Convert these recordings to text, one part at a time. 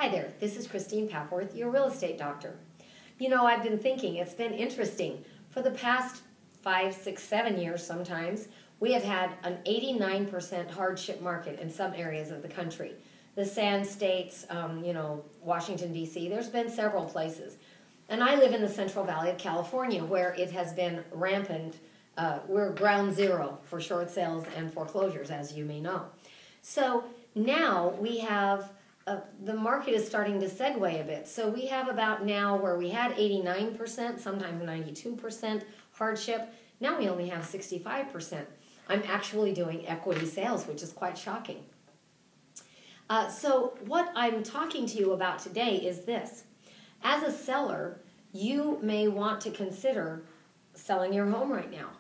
Hi there, this is Christine Papworth, your real estate doctor. You know, I've been thinking, it's been interesting. For the past 5, 6, 7 years sometimes, we have had an 89% hardship market in some areas of the country. The Sand States, Washington, D.C., there's been several places. And I live in the Central Valley of California, where it has been rampant. We're ground zero for short sales and foreclosures, as you may know. So now we have the market is starting to segue a bit. So we have about now where we had 89%, sometimes 92% hardship. Now we only have 65%. I'm actually doing equity sales, which is quite shocking. So what I'm talking to you about today is this. As a seller, you may want to consider selling your home right now.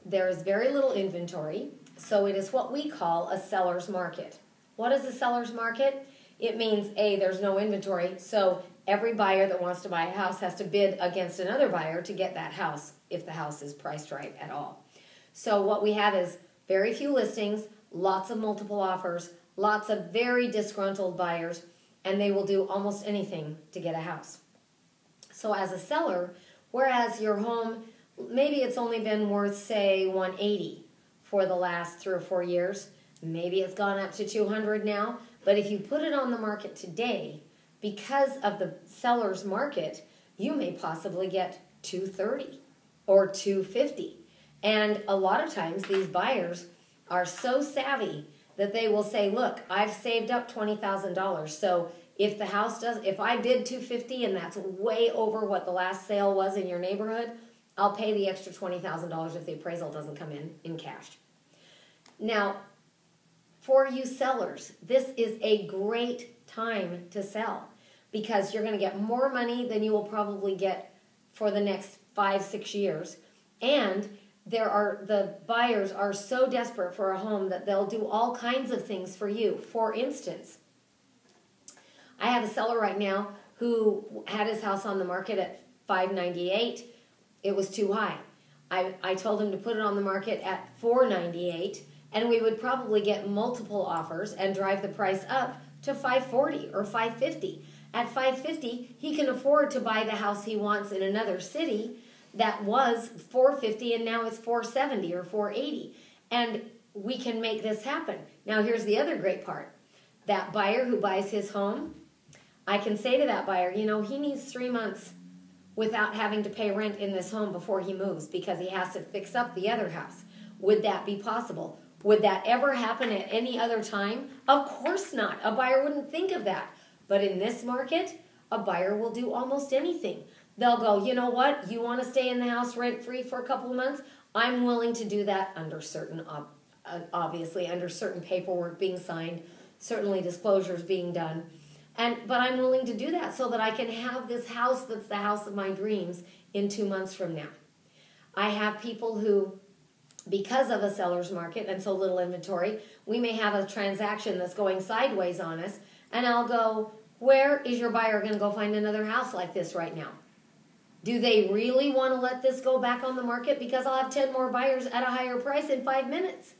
There is very little inventory, so it is what we call a seller's market. What is a seller's market? It means, A, there's no inventory, so every buyer that wants to buy a house has to bid against another buyer to get that house, if the house is priced right at all. So what we have is very few listings, lots of multiple offers, lots of very disgruntled buyers, and they will do almost anything to get a house. So as a seller, whereas your home, maybe it's only been worth, say, 180 for the last 3 or 4 years, maybe it's gone up to 200 now, but if you put it on the market today, because of the seller's market, you may possibly get 230 or 250. And a lot of times these buyers are so savvy that they will say, look, I've saved up $20,000. So if I bid 250 and that's way over what the last sale was in your neighborhood, I'll pay the extra $20,000 if the appraisal doesn't come in cash. Now, for you sellers, this is a great time to sell because you're going to get more money than you will probably get for the next 5, 6 years. And the buyers are so desperate for a home that they'll do all kinds of things for you. For instance, I have a seller right now who had his house on the market at $598. It was too high. I told him to put it on the market at $498, and we would probably get multiple offers and drive the price up to $540 or $550. At $550, he can afford to buy the house he wants in another city that was $450 and now it's $470 or $480. And we can make this happen. Now here's the other great part. That buyer who buys his home, I can say to that buyer, you know, he needs 3 months without having to pay rent in this home before he moves because he has to fix up the other house. Would that be possible? Would that ever happen at any other time? Of course not. A buyer wouldn't think of that. But in this market, a buyer will do almost anything. They'll go, you know what? You want to stay in the house rent-free for a couple of months? I'm willing to do that under certain, obviously, under certain paperwork being signed, certainly disclosures being done. But I'm willing to do that so that I can have this house that's the house of my dreams in 2 months from now. I have people who, because of a seller's market and so little inventory, we may have a transaction that's going sideways on us, and I'll go, where is your buyer going to go find another house like this right now? Do they really want to let this go back on the market? Because I'll have 10 more buyers at a higher price in 5 minutes.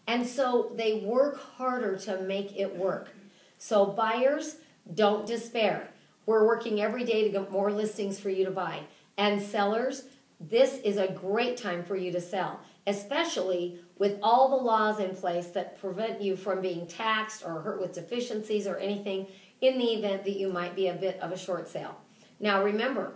And so they work harder to make it work. So buyers, don't despair. We're working every day to get more listings for you to buy. And sellers, this is a great time for you to sell, especially with all the laws in place that prevent you from being taxed or hurt with deficiencies or anything in the event that you might be a bit of a short sale. Now remember,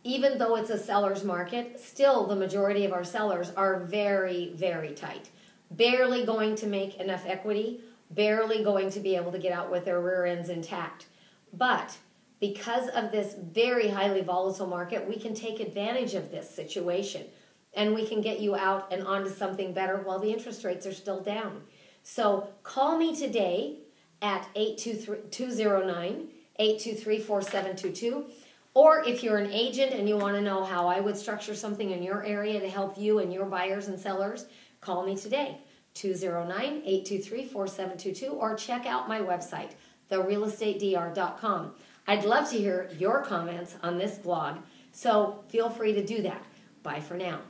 even though it's a seller's market, still the majority of our sellers are very, very tight. Barely going to make enough equity, barely going to be able to get out with their rear ends intact. But because of this very highly volatile market, we can take advantage of this situation and we can get you out and onto something better while the interest rates are still down. So call me today at 209-823-4722. Or if you're an agent and you want to know how I would structure something in your area to help you and your buyers and sellers, call me today, 209-823-4722, or check out my website, therealestatedr.com. I'd love to hear your comments on this blog, so feel free to do that. Bye for now.